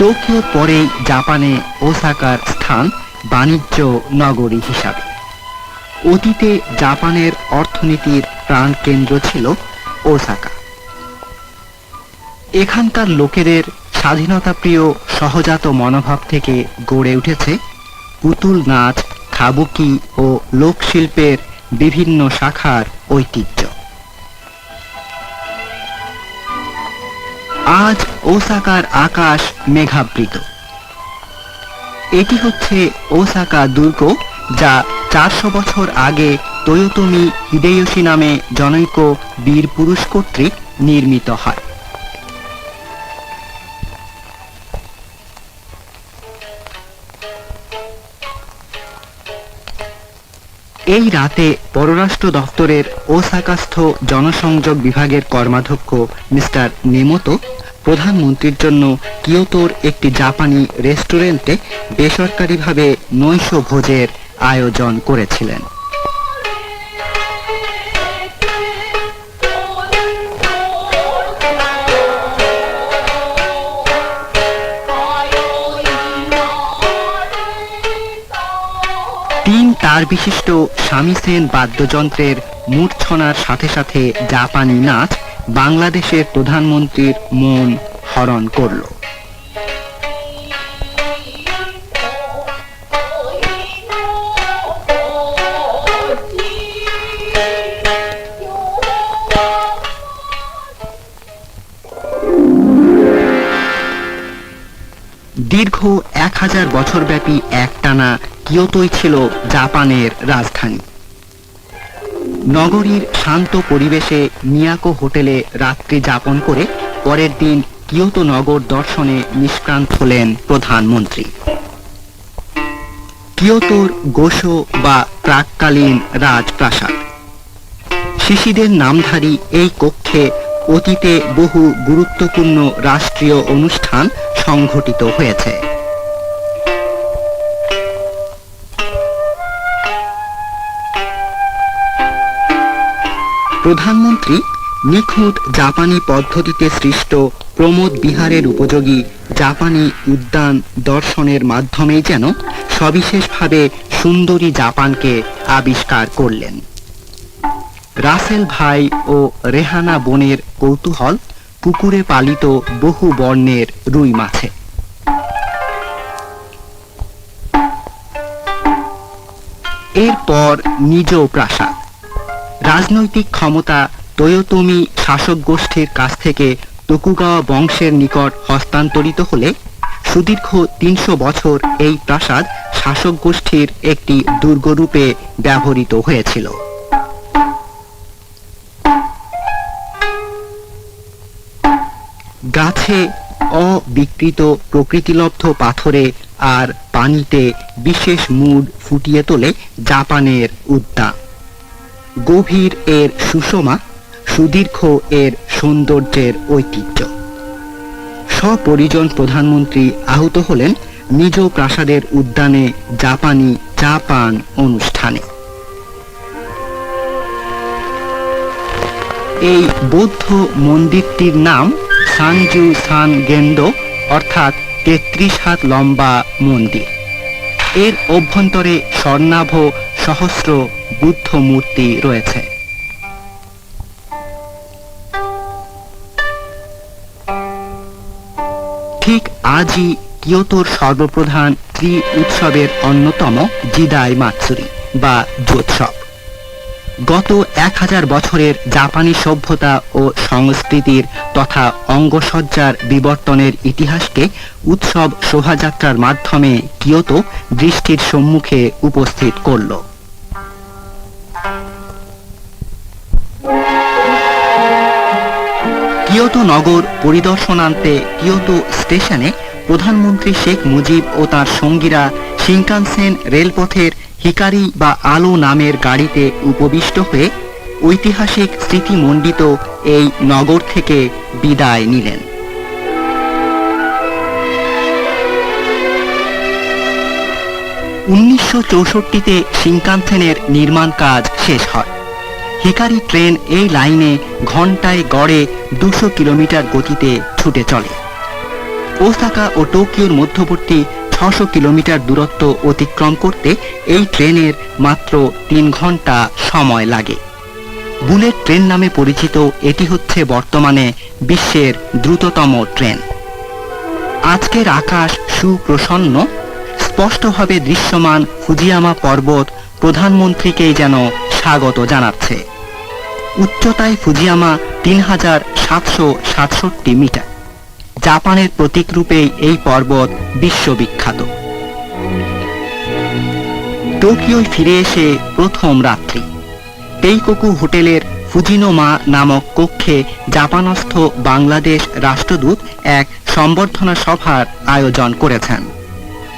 টোকিওর পরেই জাপানে ওসাকার স্থান বাণিজ্য নগরী হিসাবে। অতীতে জাপানের অর্থনীতির প্রাণকেন্দ্র ছিল ওসাকা। এখানকার লোকেদের স্বাধীনতাপ্রিয় সহজাত মনোভাব থেকে গড়ে উঠেছে পুতুল নাচ, কাবুকি ও লোকশিল্পের বিভিন্ন শাখার ঐতিহ্য। আজ ওসাকার আকাশ মেঘাবৃত। এটি হচ্ছে ওসাকা দুর্গ, যা 400 বছর আগে তোয়োতোমি হিদেয়োশি নামে জনৈক বীর পুরুষ কর্তৃক নির্মিত হয়। এই রাতে পররাষ্ট্র দপ্তরের ওসাকাস্থ জনসংযোগ বিভাগের কর্মাধ্যক্ষ মিস্টার নেমোতো প্রধানমন্ত্রীর জন্য কিয়োতোর একটি জাপানি রেস্টুরেন্টে বেসরকারিভাবে নৈশ ভোজের আয়োজন করেছিলেন। তিন তার বিশিষ্ট সামিসেন বাদ্যযন্ত্রের মূর্ছনার সাথে সাথে জাপানি নাচ বাংলাদেশের প্রধানমন্ত্রীর মন হরণ করল। দীর্ঘ 1000 বছরব্যাপী একটানা কিয়োতোই ছিল জাপানের রাজধানী। নগরীর শান্ত পরিবেশে মিয়াকো হোটেলে রাত্রি যাপন করে পরের দিন কিয়োতো নগর দর্শনে নিষ্ক্রান্ত হলেন প্রধানমন্ত্রী। কিয়োতোর গোশো বা প্রাক্কালীন রাজপ্রাসাদ। শিশিদের নামধারী এই কক্ষে অতীতে বহু গুরুত্বপূর্ণ রাষ্ট্রীয় অনুষ্ঠান সংঘটিত হয়েছে। প্রধানমন্ত্রী নিখুঁত জাপানি পদ্ধতিতে সৃষ্ট প্রমোদ বিহারের উপযোগী জাপানি উদ্যান দর্শনের মাধ্যমেই যেন সবিশেষভাবে সুন্দরী জাপানকে আবিষ্কার করলেন। রাসেল ভাই ও রেহানা বোনের কৌতূহল পুকুরে পালিত বহু বর্ণের রুই মাছে। এরপর নিজ প্রাসাদ। রাজনৈতিক ক্ষমতা তোয়োতোমি শাসক গোষ্ঠীর কাছ থেকে তোকুগাওয়া বংশের নিকট হস্তান্তরিত হলে সুদীর্ঘ 300 বছর এই প্রাসাদ শাসক গোষ্ঠীর একটি দুর্গরূপে ব্যবহৃত হয়েছিল। গাছে অবিকৃত প্রকৃতিলব্ধ পাথরে আর পানিতে বিশেষ মুড ফুটিয়ে তোলে জাপানের উদ্যান। গভীর এর সুষমা, সুদীর্ঘ এর সৌন্দর্যের ঐতিহ্য। সপরিজন প্রধানমন্ত্রী আহত হলেন নিজ প্রাসাদের উদ্যানে জাপানি চা পান অনুষ্ঠানে। এই বৌদ্ধ মন্দিরটির নাম সানজু সান গেন্দো, অর্থাৎ 33 হাত লম্বা মন্দির। এর অভ্যন্তরে স্বর্ণাভ সহস্র বুদ্ধ মূর্তি রয়েছে। ঠিক আজই কিয়োতোর সর্বপ্রধান ত্রি উৎসবের অন্যতম জিদাই মাতসুরি বা জোৎসব। গত 1000 বছরের জাপানি সভ্যতা ও সংস্কৃতির তথা অঙ্গসজ্জার বিবর্তনের ইতিহাসকে উৎসব শোভাযাত্রার মাধ্যমে কিয়োতো দৃষ্টির সম্মুখে উপস্থিত করল। কিয়োতো নগর পরিদর্শনান্তে কিয়োতো স্টেশনে প্রধানমন্ত্রী শেখ মুজিব ও তার সঙ্গীরা শিনকানসেন রেলপথের হিকারি বা আলো নামের গাড়িতে উপবিষ্ট হয়ে ঐতিহাসিক স্মৃতিমণ্ডিত এই নগর থেকে বিদায় নিলেন। 1964-তে শিনকানসেনের নির্মাণ কাজ শেষ হয়। হিকারি ট্রেন এই লাইনে ঘন্টায় গড়ে 200 কিলোমিটার গতিতে ছুটে চলে। ওসাকা ও টোকিওর মধ্যবর্তী 600 কিলোমিটার দূরত্ব অতিক্রম করতে এই ট্রেনের মাত্র 3 ঘন্টা সময় লাগে। বুলেট ট্রেন নামে পরিচিত এটি হচ্ছে বর্তমানে বিশ্বের দ্রুততম ট্রেন। আজকের আকাশ সুপ্রসন্ন, স্পষ্টভাবে দৃশ্যমান ফুজিয়ামা পর্বত প্রধানমন্ত্রীকেই যেন স্বাগত জানাচ্ছে। উচ্চতায় ফুজিয়ামা 3767 মিটার। জাপানের প্রতীকরূপেই এই পর্বত বিশ্ববিখ্যাত। টোকিওয় ফিরে এসে প্রথম রাত্রি তেইকোকু হোটেলের ফুজিনোমা নামক কক্ষে জাপানস্থ বাংলাদেশ রাষ্ট্রদূত এক সম্বর্ধনা সভার আয়োজন করেছেন।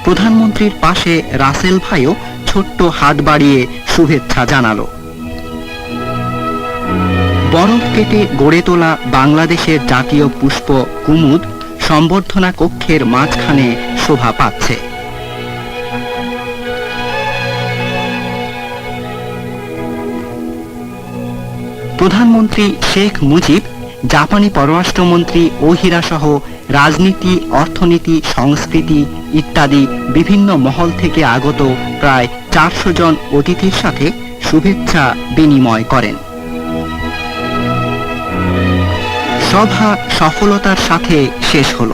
প্রধানমন্ত্রীর পাশে রাসেল ভাইও ছোট্ট হাত বাড়িয়ে শুভেচ্ছা জানালো। বরফ কেটে গড়ে তোলা বাংলাদেশের জাতীয় পুষ্প কুমুদ সম্বর্ধনা কক্ষের মাঝখানে শোভা পাচ্ছে। প্রধানমন্ত্রী শেখ মুজিব, জাপানি পররাষ্ট্রমন্ত্রী ওহিরা সহ রাজনীতি, অর্থনীতি, সংস্কৃতি ইত্যাদি বিভিন্ন মহল থেকে আগত প্রায় 400 জন অতিথির সাথে শুভেচ্ছা বিনিময় করেন। সভা সফলতার সাথে শেষ হল।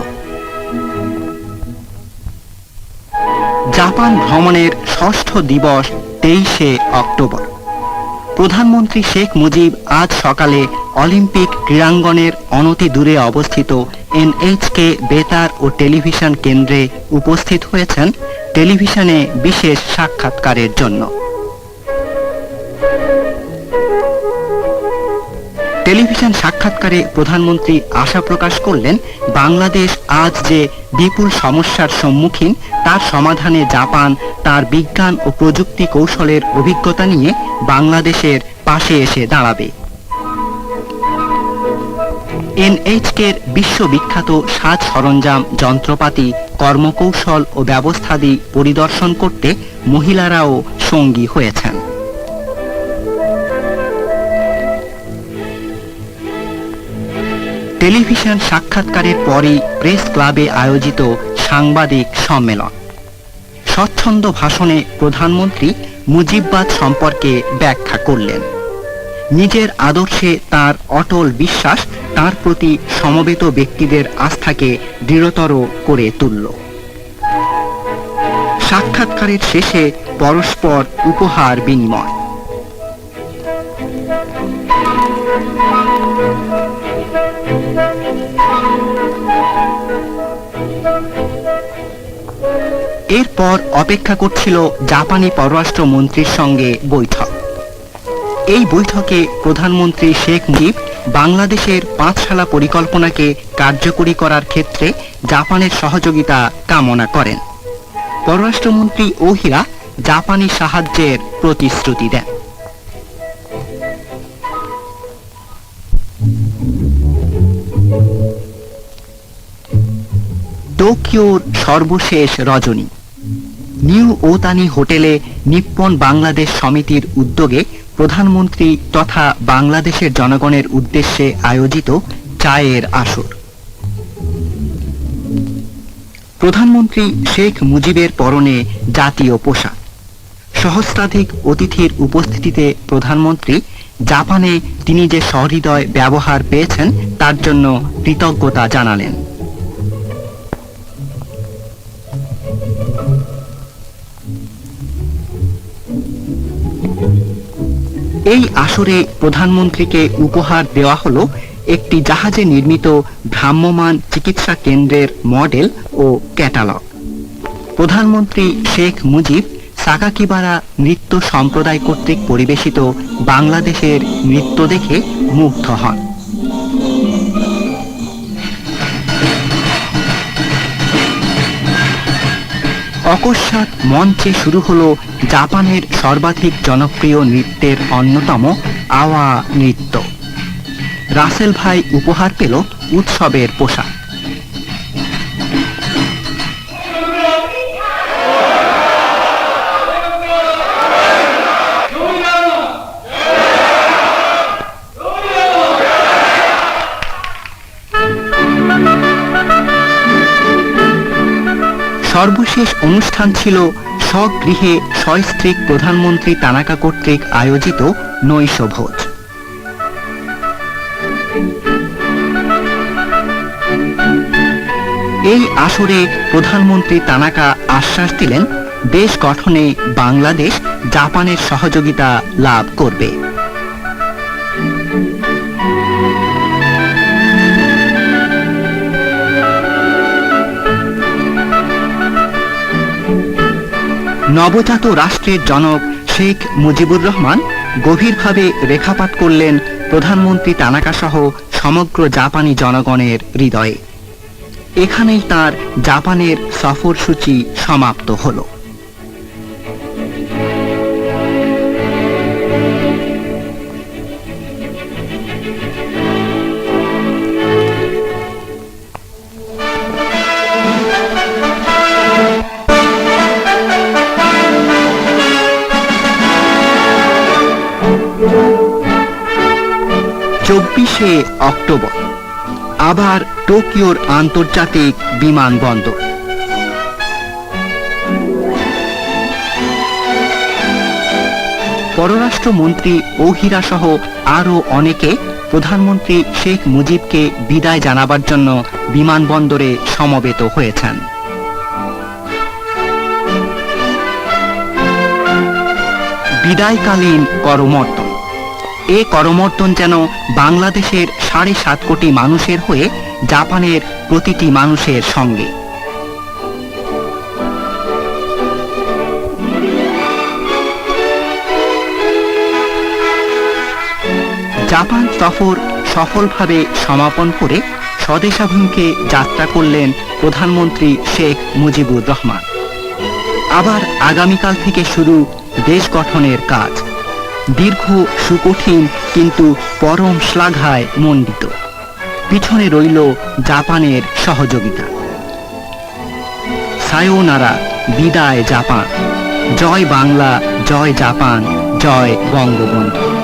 জাপান ভ্রমণের ষষ্ঠ দিবস 23শে অক্টোবর। প্রধানমন্ত্রী শেখ মুজিব আজ সকালে অলিম্পিক ক্রীড়াঙ্গনের অনতি দূরে অবস্থিত এনএইচকে বেতার ও টেলিভিশন কেন্দ্রে উপস্থিত হয়েছেন টেলিভিশনে বিশেষ সাক্ষাৎকারের জন্য। টেলিভিশন সাক্ষাৎকারে প্রধানমন্ত্রী আশা প্রকাশ করলেন, বাংলাদেশ আজ যে বিপুল সমস্যার সম্মুখীন তার সমাধানে জাপান তার বিজ্ঞান ও প্রযুক্তি কৌশলের অভিজ্ঞতা নিয়ে বাংলাদেশের পাশে এসে দাঁড়াবে। এনএইচকের বিশ্ববিখ্যাত সাজ সরঞ্জাম, যন্ত্রপাতি, কর্মকৌশল ও ব্যবস্থাদি পরিদর্শন করতে মহিলারাও সঙ্গী হয়েছেন। টেলিভিশন সাক্ষাৎকারের পরই প্রেস ক্লাবে আয়োজিত সাংবাদিক সম্মেলন। স্বচ্ছন্দ ভাষণে প্রধানমন্ত্রী মুজিববাদ সম্পর্কে ব্যাখ্যা করলেন। নিজের আদর্শে তার অটল বিশ্বাস তার প্রতি সমবেত ব্যক্তিদের আস্থাকে দৃঢ়তর করে তুলল। সাক্ষাৎকারের শেষে পরস্পর উপহার বিনিময়। এরপর অপেক্ষা করছিল জাপানি পররাষ্ট্রমন্ত্রীর সঙ্গে বৈঠক। এই বৈঠকে প্রধানমন্ত্রী শেখ মুজিব বাংলাদেশের পাঁচশালা পরিকল্পনাকে কার্যকরী করার ক্ষেত্রে জাপানের সহযোগিতা কামনা করেন। পররাষ্ট্রমন্ত্রী ওহিরা জাপানি সাহায্যের প্রতিশ্রুতি দেন। টোকিওর সর্বশেষ রজনী। নিউ ওতানি হোটেলে নিপ্পন বাংলাদেশ সমিতির উদ্যোগে প্রধানমন্ত্রী তথা বাংলাদেশের জনগণের উদ্দেশ্যে আয়োজিত চায়ের আসর। প্রধানমন্ত্রী শেখ মুজিবের পরনে জাতীয় পোশাক। সহস্রাধিক অতিথির উপস্থিতিতে প্রধানমন্ত্রী জাপানে তিনি যে সহৃদয় ব্যবহার পেয়েছেন তার জন্য কৃতজ্ঞতা জানালেন। এই আসরে প্রধানমন্ত্রীকে উপহার দেওয়া হলো একটি জাহাজে নির্মিত ভ্রাম্যমাণ চিকিৎসা কেন্দ্রের মডেল ও ক্যাটালগ। প্রধানমন্ত্রী শেখ মুজিব সাকাকিবারা নৃত্য সম্প্রদায় কর্তৃক পরিবেশিত বাংলাদেশের নৃত্য দেখে মুগ্ধ হন। অকস্মাৎ মঞ্চে শুরু হলো জাপানের সর্বাধিক জনপ্রিয় নৃত্যের অন্যতম আওয়া নৃত্য। রাসেল ভাই উপহার পেল উৎসবের পোশাক। সর্বশেষ অনুষ্ঠান ছিল স্বগৃহে সস্ত্রীক প্রধানমন্ত্রী তানাকা কর্তৃক আয়োজিত নৈশভোজ। এই আসরে প্রধানমন্ত্রী তানাকা আশ্বাস দিলেন, দেশ গঠনে বাংলাদেশ জাপানের সহযোগিতা লাভ করবে। নবজাত রাষ্ট্রের জনক শেখ মুজিবুর রহমান গভীরভাবে রেখাপাত করলেন প্রধানমন্ত্রী তানাকা সহ সমগ্র জাপানি জনগণের হৃদয়ে। এখানেই তার জাপানের সফরসূচি সমাপ্ত হল। চব্বিশে অক্টোবর আবার টোকিওর আন্তর্জাতিক বিমানবন্দর। পররাষ্ট্রমন্ত্রী ওহিরা সহ আরও অনেকে প্রধানমন্ত্রী শেখ মুজিবকে বিদায় জানাবার জন্য বিমানবন্দরে সমবেত হয়েছেন। বিদায়কালীন করমর্দন। এ করমর্দন যেন বাংলাদেশের 7.5 কোটি মানুষের হয়ে জাপানের প্রতিটি মানুষের সঙ্গে। জাপান সফর সফলভাবে সমাপন করে স্বদেশাভিমুখে যাত্রা করলেন প্রধানমন্ত্রী শেখ মুজিবুর রহমান। আবার আগামীকাল থেকে শুরু দেশ গঠনের কাজ। দীর্ঘ, সুকঠিন কিন্তু পরম শ্লাঘায় মণ্ডিত। পিছনে রইল জাপানের সহযোগিতা। সায়োনারা, বিদায় জাপান। জয় বাংলা, জয় জাপান, জয় বঙ্গবন্ধু।